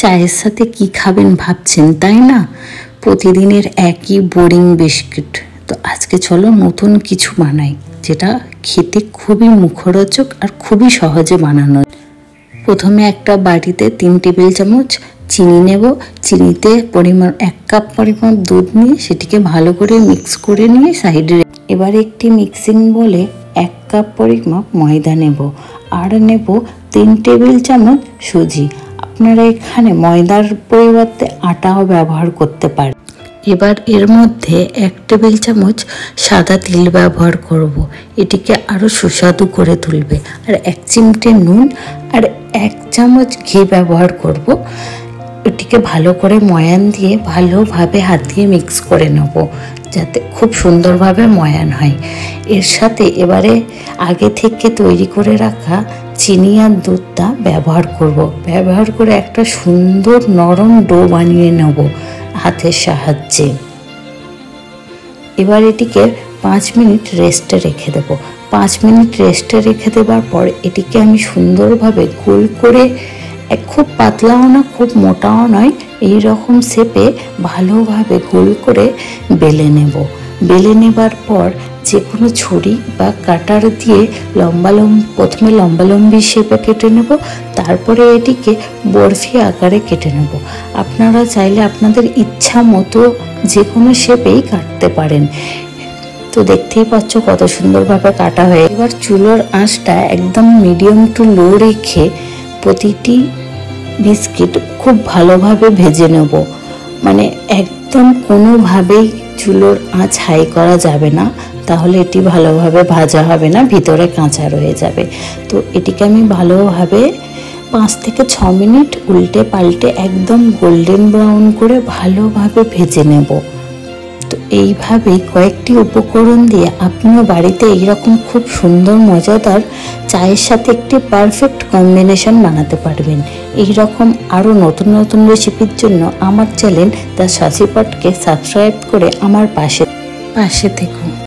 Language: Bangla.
চায়ের সাথে কি খাবেন ভাবছেন, তাই না? প্রতিদিনের একই বোরিং বিস্কিট। তো আজকে চলো নতুন কিছু বানাই, যেটা খেতে খুবই মুখরোচক আর খুবই সহজে বানানো। প্রথমে একটা বাটিতে 3 টেবিল চামচ চিনি নেব। চিনিতে পরিমাণ 1 কাপ পরিমাণ দুধ নিয়ে সেটিকে ভালো করে মিক্স করে নিয়ে সাইডে। এবার একটি মিক্সিং বলে 1 কাপ পরিমাণ ময়দা নেব আর নেব 3 টেবিল চামচ সুজি। আপনারা এখানে ময়দার পরিবর্তে আটাও ব্যবহার করতে পারেন। এবার এর মধ্যে 1 টেবিল চামচ সাদা তিল ব্যবহার করব। এটিকে আরও সুস্বাদু করে তুলবে। আর 1 চিমটে নুন আর 1 চামচ ঘি ব্যবহার করব। এটিকে ভালো করে ময়ান দিয়ে ভালোভাবে হাত দিয়ে মিক্স করে নেব, যাতে খুব সুন্দরভাবে ময়ান হয়। এর সাথে এবারে আগে থেকে তৈরি করে রাখা চিনি আর দুধটা ব্যবহার করে একটা সুন্দর নরম ডো বানিয়ে নেব হাতের সাহায্যে। এবার এটিকে 5 মিনিট রেস্টে রেখে দেব। 5 মিনিট রেস্টে রেখে দেওয়ার পর এটিকে আমি সুন্দরভাবে গোল করে, খুব পাতলাও না খুব মোটাও নয়, এই রকম শেপে ভালোভাবে গোল করে বেলে নেব। বেলে নেবার পর যে কোনো ছুরি বা কাটার দিয়ে প্রথমে লম্বালম্বি শেপে কেটে নেব, তারপরে এটিকে বরফি আকারে কেটে নেব। আপনারা চাইলে আপনাদের ইচ্ছা মতো যে কোনো শেপেই কাটতে পারেন। তো দেখতেই পাচ্ছ কত সুন্দরভাবে কাটা হয়ে। এবার চুলোর আঁচটা একদম মিডিয়াম টু লো রেখে প্রতিটি বিস্কিট খুব ভালোভাবে ভেজে নেব। মানে একদম কোনোভাবেই চুলোর আঁচ হাই করা যাবে না, তাহলে এটি ভালোভাবে ভাজা হবে না, ভিতরে কাঁচা রয়ে যাবে। তো এটিকে আমি ভালোভাবে 5 থেকে 6 মিনিট উল্টে পাল্টে একদম গোল্ডেন ব্রাউন করে ভালোভাবে ভেজে নেব। তো এইভাবেই কয়েকটি উপকরণ দিয়ে আপনিও বাড়িতে এইরকম খুব সুন্দর মজাদার চায়ের সাথে একটি পারফেক্ট কম্বিনেশন বানাতে পারবেন। এইরকম আরও নতুন নতুন রেসিপির জন্য আমার চ্যানেল দ্য সাসি পটকে সাবস্ক্রাইব করে আমার পাশে থেকো।